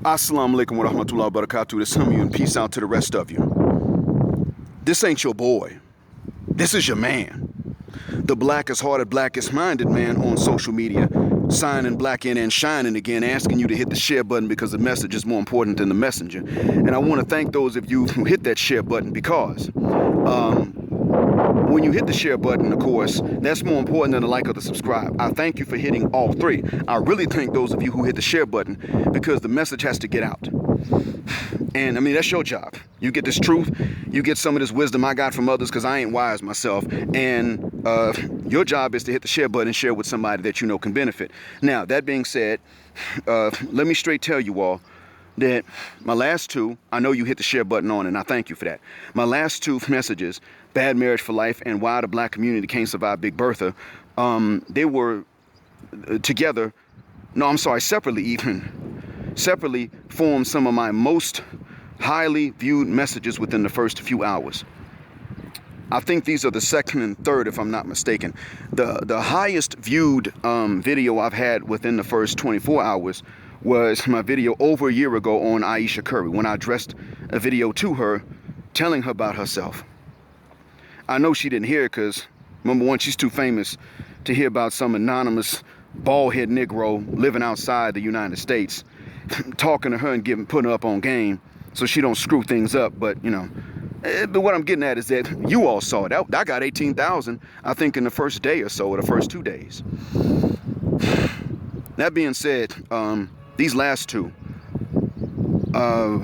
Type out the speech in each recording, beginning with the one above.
Assalamu alaikum wa rahmatullahi wa barakatuh to some of you and peace out to the rest of you. This ain't your boy. This is your man. The blackest-hearted, blackest-minded man on social media, signing black in and shining again, asking you to hit the share button because the message is more important than the messenger. And I want to thank those of you who hit that share button because when you hit the share button, of course, that's more important than the like or the subscribe. I thank you for hitting all three. I really thank those of you who hit the share button because the message has to get out. And I mean, that's your job. You get this truth, you get some of this wisdom I got from others because I ain't wise myself. And your job is to hit the share button and share with somebody that you know can benefit. Now, that being said, let me straight tell you all that my last two, I know you hit the share button on, and I thank you for that. My last two messages, Bad Marriage for Life and Why the Black Community Can't Survive Big Bertha, they were together, no, I'm sorry, separately formed some of my most highly viewed messages within the first few hours. I think these are the second and third, if I'm not mistaken. The highest viewed video I've had within the first 24 hours was my video over a year ago on Aisha Curry, when I addressed a video to her telling her about herself. I know she didn't hear it because, number one, she's too famous to hear about some anonymous bald-head Negro living outside the United States, talking to her and putting her up on game so she don't screw things up. But, you know, but what I'm getting at is that you all saw it. I got 18,000, I think, in the first day or so, or the first 2 days. That being said, these last two, I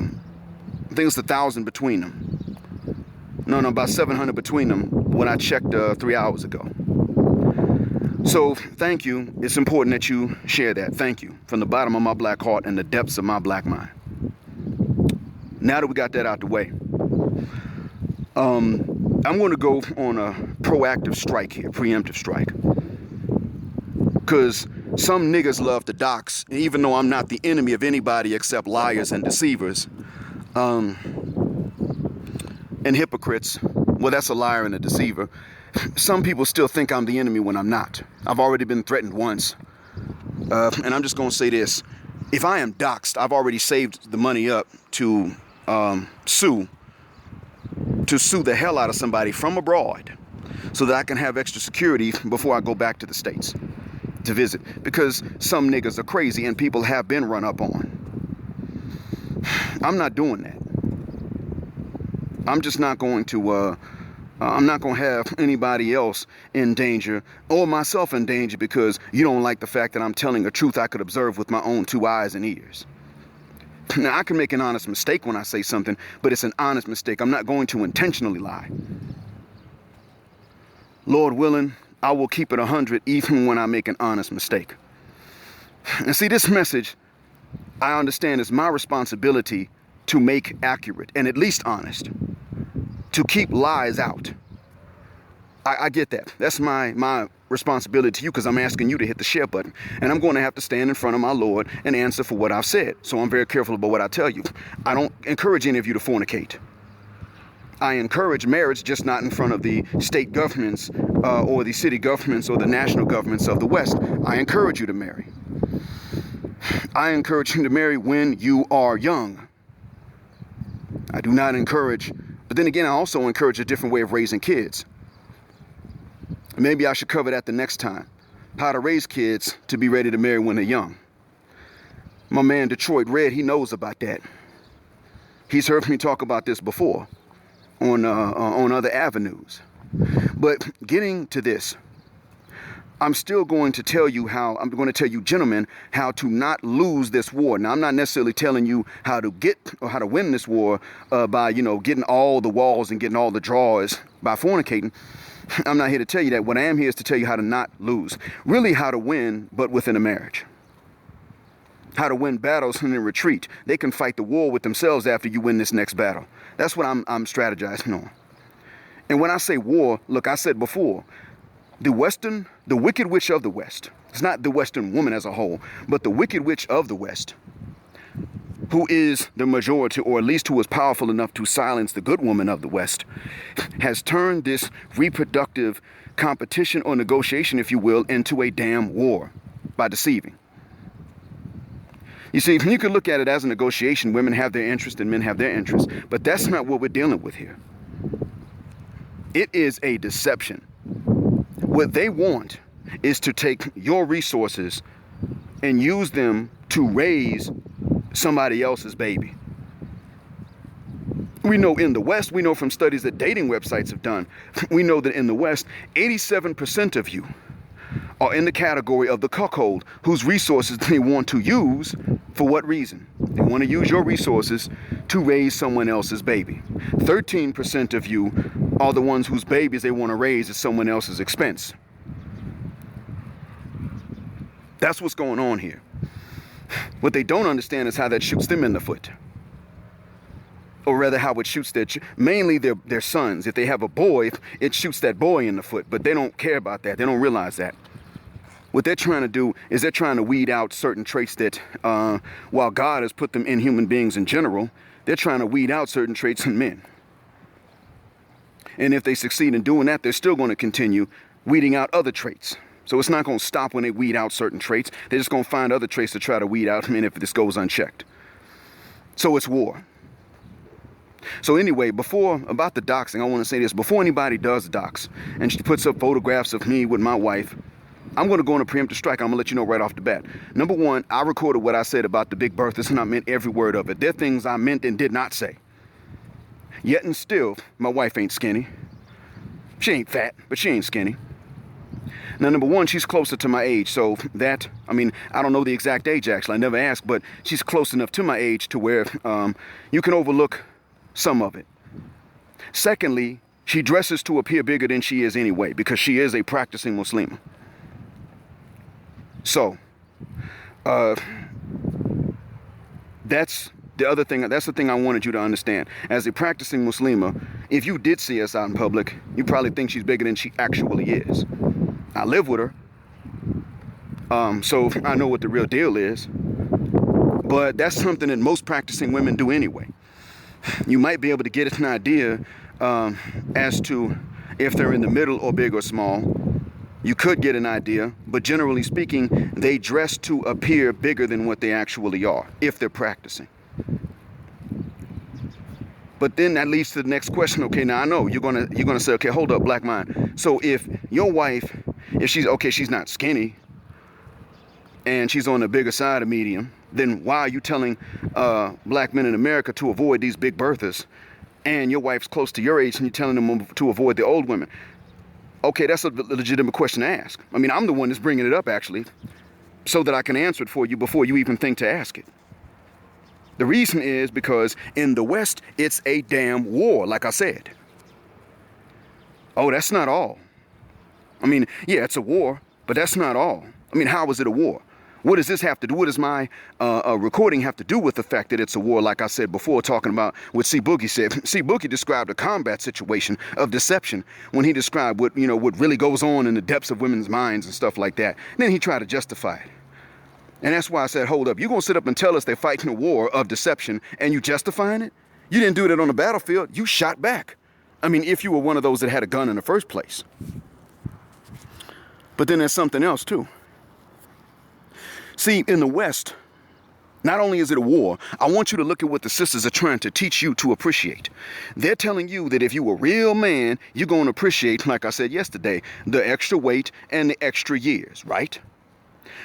think it's 1,000 between them. No, about 700 between them when I checked 3 hours ago. So thank you. It's important that you share that. Thank you from the bottom of my black heart and the depths of my black mind. Now that we got that out the way, I'm going to go on a proactive strike here, preemptive strike. Because some niggas love to dox, even though I'm not the enemy of anybody except liars and deceivers and hypocrites. Well, that's a liar and a deceiver. Some people still think I'm the enemy when I'm not. I've already been threatened once. And I'm just going to say this. If I am doxxed, I've already saved the money up to sue the hell out of somebody from abroad so that I can have extra security before I go back to the States to visit, because some niggas are crazy and people have been run up on. I'm not doing that. I'm just not going to I'm not going to have anybody else in danger or myself in danger because you don't like the fact that I'm telling a truth I could observe with my own 2 eyes and ears. Now, I can make an honest mistake when I say something, but it's an honest mistake. I'm not going to intentionally lie. Lord willing, I will keep it 100 even when I make an honest mistake. And see, this message, I understand, is my responsibility to make accurate and at least honest, to keep lies out. I get that. That's my responsibility to you because I'm asking you to hit the share button. And I'm going to have to stand in front of my Lord and answer for what I've said. So I'm very careful about what I tell you. I don't encourage any of you to fornicate. I encourage marriage, just not in front of the state governments or the city governments or the national governments of the West. I encourage you to marry. I encourage you to marry when you are young. I do not encourage, but then again, I also encourage a different way of raising kids. Maybe I should cover that the next time. How to raise kids to be ready to marry when they're young. My man Detroit Red, he knows about that. He's heard me talk about this before on other avenues. But getting to this, I'm still going to tell you gentlemen, how to not lose this war. Now, I'm not necessarily telling you how to get or how to win this war by, getting all the walls and getting all the draws by fornicating. I'm not here to tell you that. What I am here is to tell you how to not lose. Really how to win, but within a marriage. How to win battles and then retreat. They can fight the war with themselves after you win this next battle. That's what I'm strategizing on. And when I say war, look, I said before, the wicked witch of the West. It's not the Western woman as a whole, but the wicked witch of the West, who is the majority, or at least who is powerful enough to silence the good woman of the West, has turned this reproductive competition or negotiation, if you will, into a damn war by deceiving. You see, you can look at it as a negotiation. Women have their interest and men have their interest. But that's not what we're dealing with here. It is a deception. What they want is to take your resources and use them to raise somebody else's baby. We know in the West, we know from studies that dating websites have done, we know that in the West, 87% of you are in the category of the cuckold whose resources they want to use. For what reason? They want to use your resources to raise someone else's baby. 13% of you are the ones whose babies they want to raise at someone else's expense. That's what's going on here. What they don't understand is how that shoots them in the foot. Or rather how it shoots mainly their sons. If they have a boy, it shoots that boy in the foot. But they don't care about that. They don't realize that. What they're trying to do is they're trying to weed out certain traits that, while God has put them in human beings in general, they're trying to weed out certain traits in men. And if they succeed in doing that, they're still going to continue weeding out other traits. So it's not going to stop when they weed out certain traits. They're just going to find other traits to try to weed out men if this goes unchecked. So it's war. So anyway, about the doxing, I want to say this. Before anybody does dox and she puts up photographs of me with my wife, I'm going to go on a preemptive strike. I'm going to let you know right off the bat. Number one, I recorded what I said about the big Berthas, and I meant every word of it. There are things I meant and did not say. Yet and still, my wife ain't skinny. She ain't fat, but she ain't skinny. Now, number one, she's closer to my age. So that, I don't know the exact age, actually. I never asked, but she's close enough to my age to where you can overlook some of it. Secondly, she dresses to appear bigger than she is anyway, because she is a practicing Muslima. So, that's the other thing. That's the thing I wanted you to understand. As a practicing Muslima, if you did see us out in public, you probably think she's bigger than she actually is. I live with her, so I know what the real deal is. But that's something that most practicing women do anyway. You might be able to get an idea as to if they're in the middle or big or small. You could get an idea, but generally speaking, they dress to appear bigger than what they actually are, if they're practicing. But then that leads to the next question. Okay, now I know you're gonna say, okay, hold up, black mind. So if your wife, if she's not skinny, and she's on the bigger side of medium, then why are you telling black men in America to avoid these big Berthas, and your wife's close to your age and you're telling them to avoid the old women? Okay, that's a legitimate question to ask. I'm the one that's bringing it up, actually, so that I can answer it for you before you even think to ask it. The reason is because in the West, it's a damn war, like I said. Oh, that's not all. Yeah, it's a war, but that's not all. How is it a war? What does this have to do? What does my recording have to do with the fact that it's a war, like I said before, talking about what C. Boogie said? C. Boogie described a combat situation of deception when he described what really goes on in the depths of women's minds and stuff like that. And then he tried to justify it. And that's why I said, hold up, you're going to sit up and tell us they're fighting a war of deception and you justifying it? You didn't do that on the battlefield. You shot back. If you were one of those that had a gun in the first place. But then there's something else, too. See, in the West, not only is it a war, I want you to look at what the sisters are trying to teach you to appreciate. They're telling you that if you're a real man, you're going to appreciate, like I said yesterday, the extra weight and the extra years, right?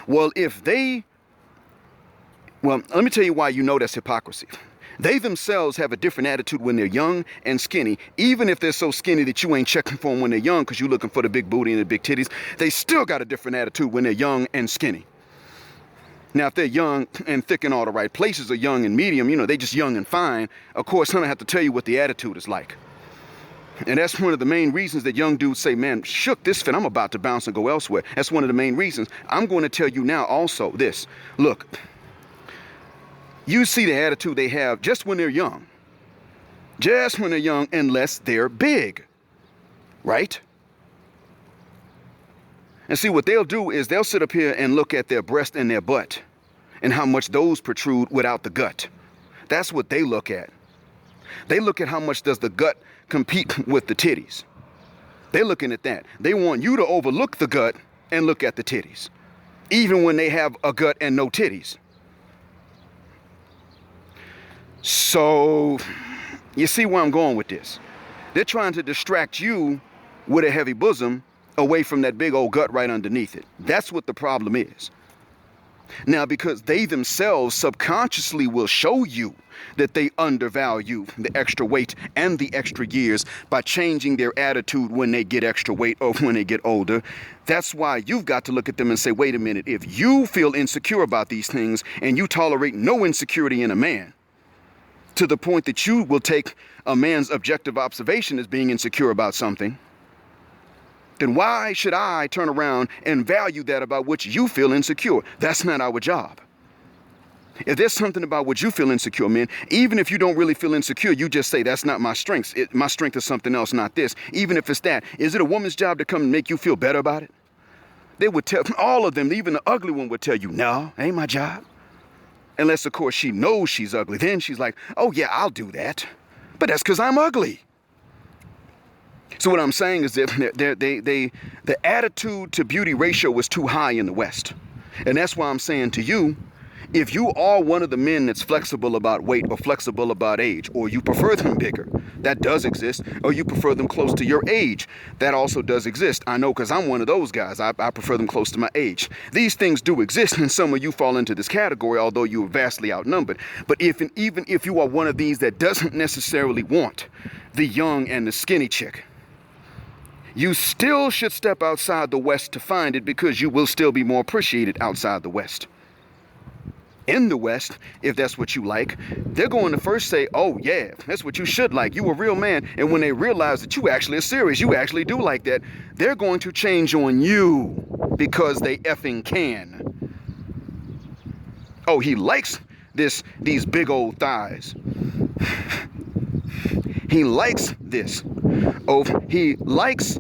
Well, let me tell you why you know that's hypocrisy. They themselves have a different attitude when they're young and skinny. Even if they're so skinny that you ain't checking for them when they're young because you're looking for the big booty and the big titties, they still got a different attitude when they're young and skinny. Now, if they're young and thick in all the right places, or young and medium, they just young and fine, of course, I don't have to tell you what the attitude is like. And that's one of the main reasons that young dudes say, man, shook this fit, I'm about to bounce and go elsewhere. That's one of the main reasons. I'm going to tell you now also this. Look, you see the attitude they have just when they're young. Just when they're young, unless they're big, right? And see, what they'll do is they'll sit up here and look at their breast and their butt and how much those protrude without the gut. That's what they look at. They look at how much does the gut compete with the titties. They're looking at that. They want you to overlook the gut and look at the titties, even when they have a gut and no titties. So, you see where I'm going with this? They're trying to distract you with a heavy bosom away from that big old gut right underneath it. That's what the problem is. Now, because they themselves subconsciously will show you that they undervalue the extra weight and the extra years by changing their attitude when they get extra weight or when they get older. That's why you've got to look at them and say, wait a minute, if you feel insecure about these things and you tolerate no insecurity in a man, to the point that you will take a man's objective observation as being insecure about something, then why should I turn around and value that about which you feel insecure? That's not our job. If there's something about what you feel insecure, man, even if you don't really feel insecure, you just say, that's not my strength. My strength is something else, not this. Even if it's that, is it a woman's job to come and make you feel better about it? They would tell, all of them, even the ugly one would tell you, no, ain't my job. Unless, of course, she knows she's ugly. Then she's like, oh, yeah, I'll do that. But that's because I'm ugly. So what I'm saying is that the attitude to beauty ratio is too high in the West. And that's why I'm saying to you, if you are one of the men that's flexible about weight or flexible about age, or you prefer them bigger, that does exist, or you prefer them close to your age, that also does exist. I know because I'm one of those guys. I prefer them close to my age. These things do exist, and some of you fall into this category, although you are vastly outnumbered. But even if you are one of these that doesn't necessarily want the young and the skinny chick, you still should step outside the West to find it, because you will still be more appreciated outside the West. In the West, if that's what you like, they're going to first say, oh yeah, that's what you should like. You a real man. And when they realize that you actually are serious, you actually do like that, they're going to change on you because they effing can. Oh, he likes these big old thighs. He likes this. Oh, he likes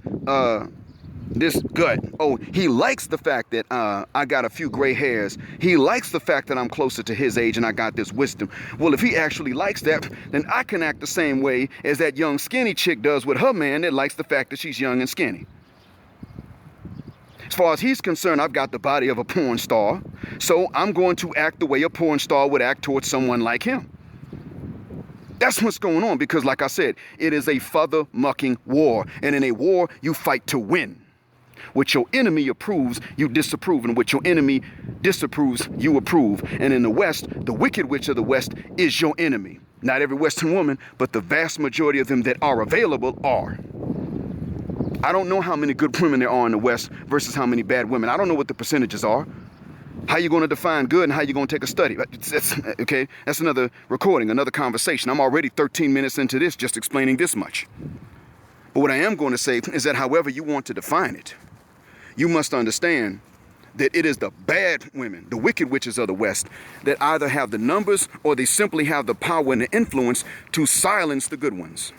this gut. Oh, he likes the fact that I got a few gray hairs. He likes the fact that I'm closer to his age and I got this wisdom. Well, if he actually likes that, then I can act the same way as that young skinny chick does with her man that likes the fact that she's young and skinny. As far as he's concerned, I've got the body of a porn star, so I'm going to act the way a porn star would act towards someone like him. That's what's going on, because like I said, it is a further mucking war. And in a war, you fight to win. What your enemy approves, you disapprove. And what your enemy disapproves, you approve. And in the West, the wicked witch of the West is your enemy. Not every Western woman, but the vast majority of them that are available are. I don't know how many good women there are in the West versus how many bad women. I don't know what the percentages are. How you going to define good and how you going to take a study? Okay, that's another recording, another conversation. I'm already 13 minutes into this, just explaining this much. But what I am going to say is that however you want to define it, you must understand that it is the bad women, the wicked witches of the West, that either have the numbers or they simply have the power and the influence to silence the good ones.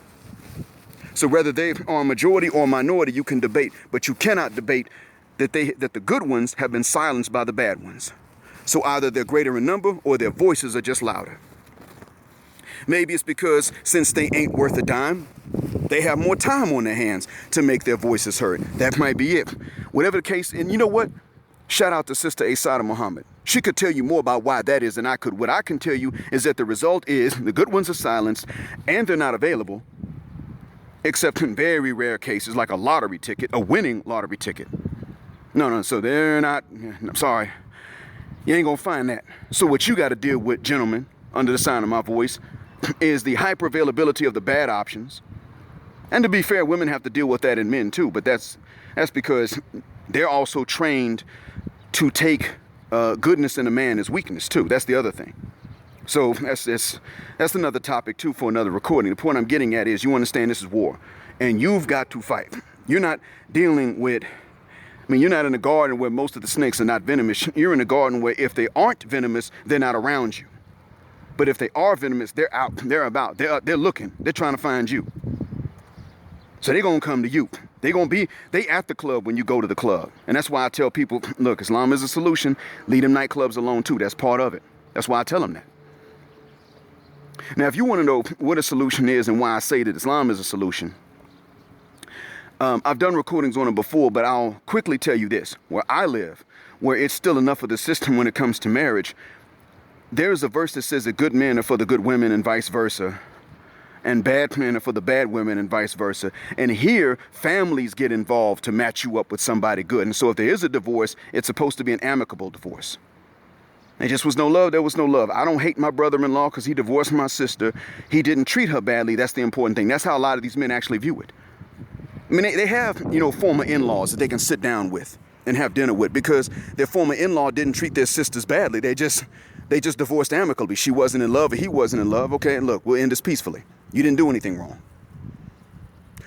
So whether they are a majority or a minority, you can debate, but you cannot debate that the good ones have been silenced by the bad ones. So either they're greater in number or their voices are just louder. Maybe it's because since they ain't worth a dime, they have more time on their hands to make their voices heard. That might be it. Whatever the case, and you know what? Shout out to Sister Asada Muhammad. She could tell you more about why that is than I could. What I can tell you is that the result is the good ones are silenced and they're not available, except in very rare cases like a lottery ticket, a winning lottery ticket. No, so they're not, I'm sorry, you ain't gonna find that. So what you gotta deal with, gentlemen, under the sound of my voice, is the hyper availability of the bad options. And to be fair, women have to deal with that in men too, but that's because they're also trained to take goodness in a man as weakness too. That's the other thing. So that's another topic too for another recording. The point I'm getting at is you understand this is war and you've got to fight. You're not dealing with, you're not in a garden where most of the snakes are not venomous. You're in a garden where if they aren't venomous, they're not around you. But if they are venomous, they're out, they're about, they're looking, they're trying to find you. So they're going to come to you. They at the club when you go to the club. And that's why I tell people, look, Islam is a solution. Leave them nightclubs alone too. That's part of it. That's why I tell them that. Now, if you want to know what a solution is and why I say that Islam is a solution, I've done recordings on it before, but I'll quickly tell you this. Where I live, where it's still enough of the system when it comes to marriage, There's a verse that says that good men are for the good women and vice versa, and bad men are for the bad women and vice versa. And here, families get involved to match you up with somebody good. And so if there is a divorce, it's supposed to be an amicable divorce. There just was no love. There was no love. I don't hate my brother-in-law because he divorced my sister. He didn't treat her badly. That's the important thing. That's how a lot of these men actually view it. I mean, they have, former in-laws that they can sit down with and have dinner with because their former in-law didn't treat their sisters badly. They just divorced amicably. She wasn't in love or he wasn't in love. Okay, look, we'll end this peacefully. You didn't do anything wrong.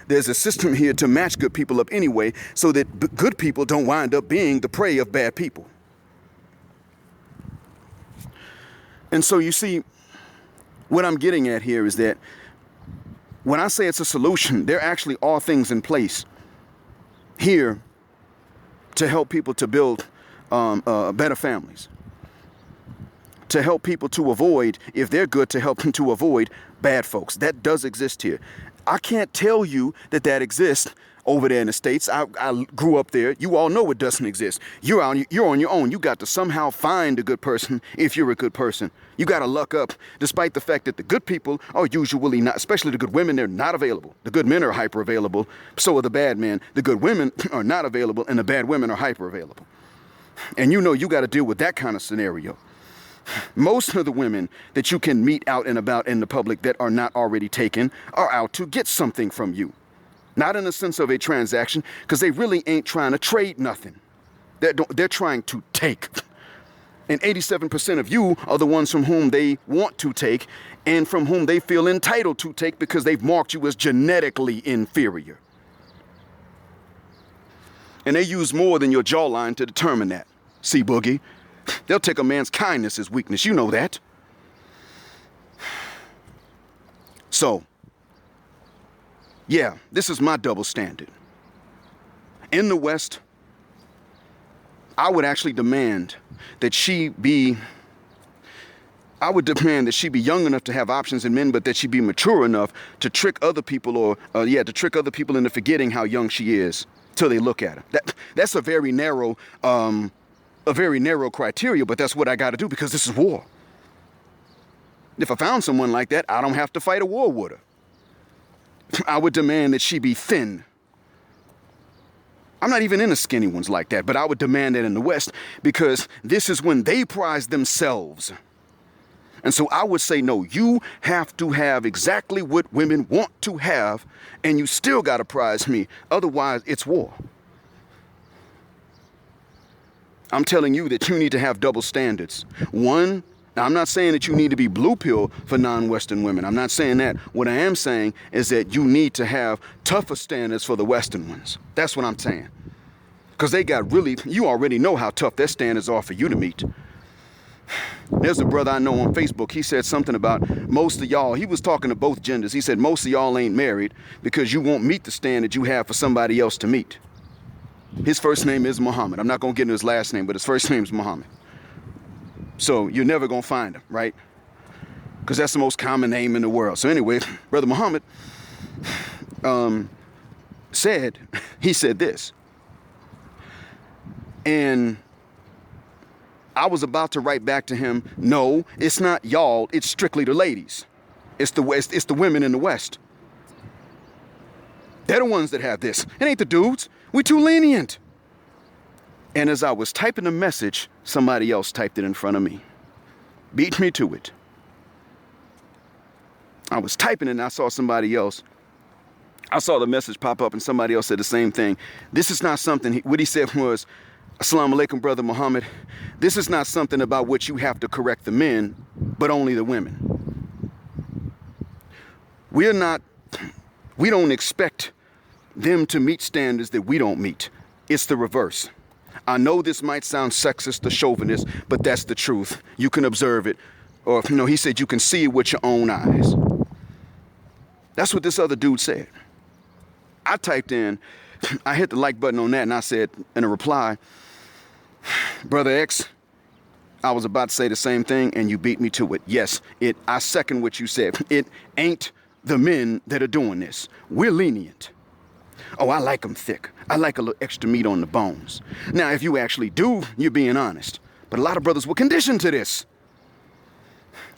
There's a system here to match good people up anyway so that good people don't wind up being the prey of bad people. And so you see, what I'm getting at here is that when I say it's a solution, there actually are things in place here to help people to build better families, to help people to avoid, if they're good, to help them to avoid bad folks. That does exist here. I can't tell you that exists over there in the States. I grew up there. You all know it doesn't exist. You're on your own. You got to somehow find a good person if you're a good person. You got to luck up, despite the fact that the good people are usually not, especially the good women, they're not available. The good men are hyper available. So are the bad men. The good women are not available and the bad women are hyper available. And you got to deal with that kind of scenario. Most of the women that you can meet out and about in the public that are not already taken are out to get something from you. Not in the sense of a transaction, because they really ain't trying to trade nothing. They're trying to take. And 87% of you are the ones from whom they want to take and from whom they feel entitled to take because they've marked you as genetically inferior. And they use more than your jawline to determine that. See, Boogie? They'll take a man's kindness as weakness. You know that. So, yeah, this is my double standard. In the West, I would actually demand that she be young enough to have options in men, but that she be mature enough to trick other people into forgetting how young she is till they look at her. That's a very narrow criteria, but that's what I got to do because this is war. If I found someone like that, I don't have to fight a war with her. I would demand that she be thin. I'm not even into skinny ones like that, but I would demand that in the West because this is when they prize themselves. And so I would say, no, you have to have exactly what women want to have, and you still got to prize me. Otherwise, it's war. I'm telling you that you need to have double standards. One, now I'm not saying that you need to be blue pill for non-Western women. I'm not saying that. What I am saying is that you need to have tougher standards for the Western ones. That's what I'm saying. Because you already know how tough their standards are for you to meet. There's a brother I know on Facebook. He said something about most of y'all. He was talking to both genders. He said most of y'all ain't married because you won't meet the standard you have for somebody else to meet. His first name is Muhammad. I'm not going to get into his last name, but his first name is Muhammad. So you're never going to find him, right? Because that's the most common name in the world. So anyway, Brother Muhammad said this. And I was about to write back to him, no, it's not y'all, it's strictly the ladies. It's the women in the West. They're the ones that have this. It ain't the dudes. We're too lenient. And as I was typing the message, somebody else typed it in front of me. Beat me to it. I was typing it and I saw somebody else. I saw the message pop up and somebody else said the same thing. This is not something, what he said was, Assalamu alaikum, Brother Muhammad. This is not something about which you have to correct the men, but only the women. We don't expect them to meet standards that we don't meet. It's the reverse. I know this might sound sexist or chauvinist, but that's the truth. You can observe it. Or, he said you can see it with your own eyes. That's what this other dude said. I typed in, I hit the like button on that, and I said in a reply, Brother X, I was about to say the same thing, and you beat me to it. Yes, I second what you said. It ain't the men that are doing this. We're lenient. Oh, I like them thick. I like a little extra meat on the bones. Now, if you actually do, you're being honest. But a lot of brothers were conditioned to this.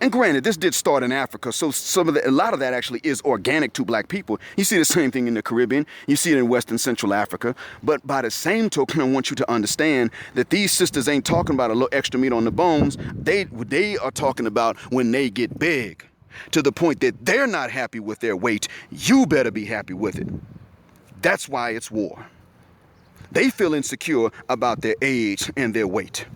And granted, this did start in Africa, so a lot of that actually is organic to black people. You see the same thing in the Caribbean, you see it in West and Central Africa. But by the same token, I want you to understand that these sisters ain't talking about a little extra meat on the bones. They are talking about when they get big, to the point that they're not happy with their weight. You better be happy with it. That's why it's war. They feel insecure about their age and their weight.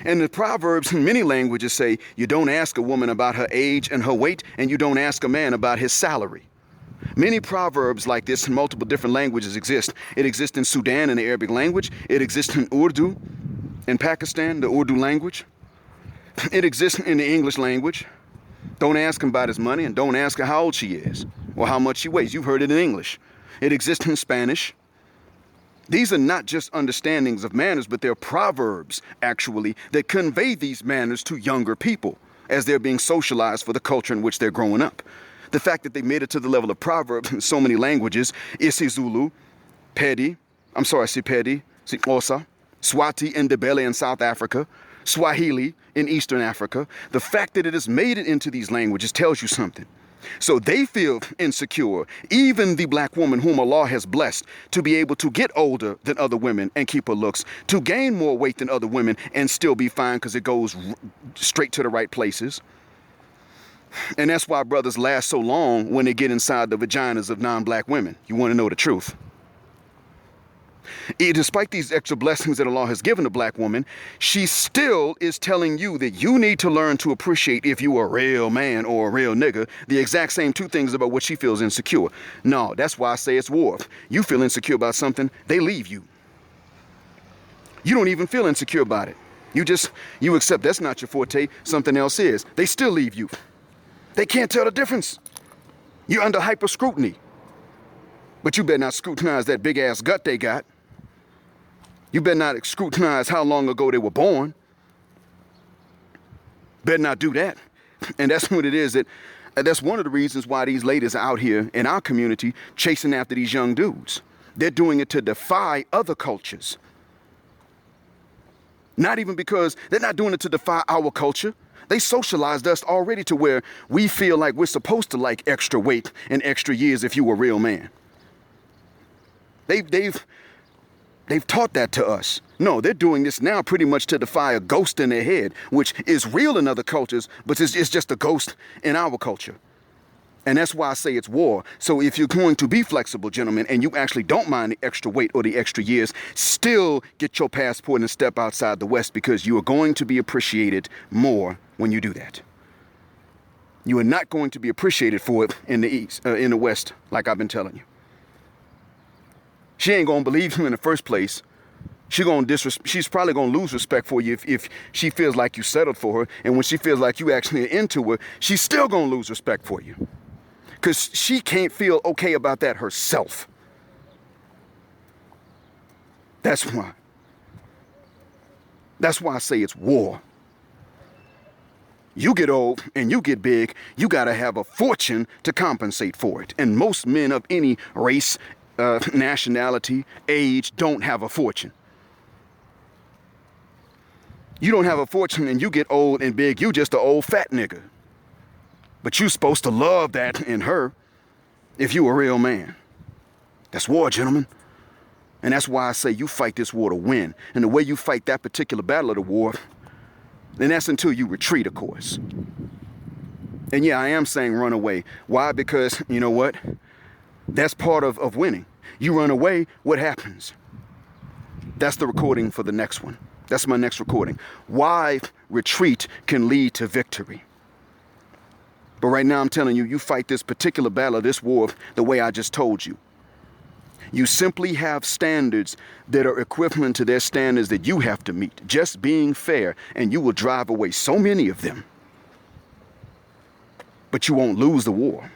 And the Proverbs in many languages say you don't ask a woman about her age and her weight, and you don't ask a man about his salary. Many proverbs like this in multiple different languages exist. It exists in Sudan in the Arabic language. It exists in Urdu in Pakistan, the Urdu language. It exists in the English language. Don't ask him about his money, and don't ask her how old she is or how much she weighs. You've heard it in English. It exists in Spanish. These are not just understandings of manners, but they're proverbs, actually, that convey these manners to younger people as they're being socialized for the culture in which they're growing up. The fact that they made it to the level of proverbs in so many languages, isiZulu, Sipedi, Xhosa, Swati and Ndebele in South Africa, Swahili in Eastern Africa, the fact that it has made it into these languages tells you something. So they feel insecure, even the black woman whom Allah has blessed to be able to get older than other women and keep her looks, to gain more weight than other women and still be fine because it goes straight to the right places. And that's why brothers last so long when they get inside the vaginas of non-black women. You want to know the truth. Despite these extra blessings that Allah has given a black woman, she still is telling you that you need to learn to appreciate, if you are a real man or a real nigga, the exact same two things about what she feels insecure. No, that's why I say it's war. You feel insecure about something, they leave you. You don't even feel insecure about it. You accept that's not your forte, something else is. They still leave you. They can't tell the difference. You're under hyper scrutiny. But you better not scrutinize that big ass gut they got. You better not scrutinize how long ago they were born. Better not do that. And that's what it is. That's one of the reasons why these ladies are out here in our community chasing after these young dudes. They're doing it to defy other cultures. Not even because they're not doing it to defy our culture. They socialized us already to where we feel like we're supposed to like extra weight and extra years if you a real man. They've taught that to us. No, they're doing this now pretty much to defy a ghost in their head, which is real in other cultures, but it's just a ghost in our culture. And that's why I say it's war. So if you're going to be flexible, gentlemen, and you actually don't mind the extra weight or the extra years, still get your passport and step outside the West, because you are going to be appreciated more when you do that. You are not going to be appreciated for it in the East, in the West, like I've been telling you. She ain't gonna believe you in the first place. She's probably gonna lose respect for you if she feels like you settled for her. And when she feels like you actually are into her, she's still gonna lose respect for you. Because she can't feel okay about that herself. That's why. That's why I say it's war. You get old and you get big, you gotta have a fortune to compensate for it. And most men of any race, nationality, age, don't have a fortune. You don't have a fortune and you get old and big, you just an old fat nigga. But you supposed to love that in her if you a real man. That's war, gentlemen. And that's why I say you fight this war to win. And the way you fight that particular battle of the war, then that's until you retreat, of course. And yeah, I am saying run away. Why? Because, you know what? That's part of winning. You run away, what happens? That's the recording for the next one. That's my next recording. Why retreat can lead to victory. But right now I'm telling you, you fight this particular battle, this war, the way I just told you. You simply have standards that are equivalent to their standards that you have to meet. Just being fair, and you will drive away so many of them. But you won't lose the war.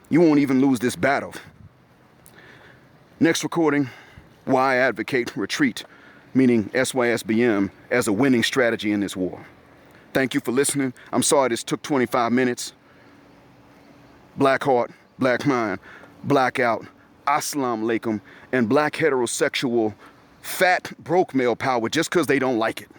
You won't even lose this battle. Next recording, why I advocate retreat, meaning SYSBM, as a winning strategy in this war. Thank you for listening. I'm sorry this took 25 minutes. Black heart, black mind, blackout, assalamu alaikum, and black heterosexual, fat, broke male power just because they don't like it.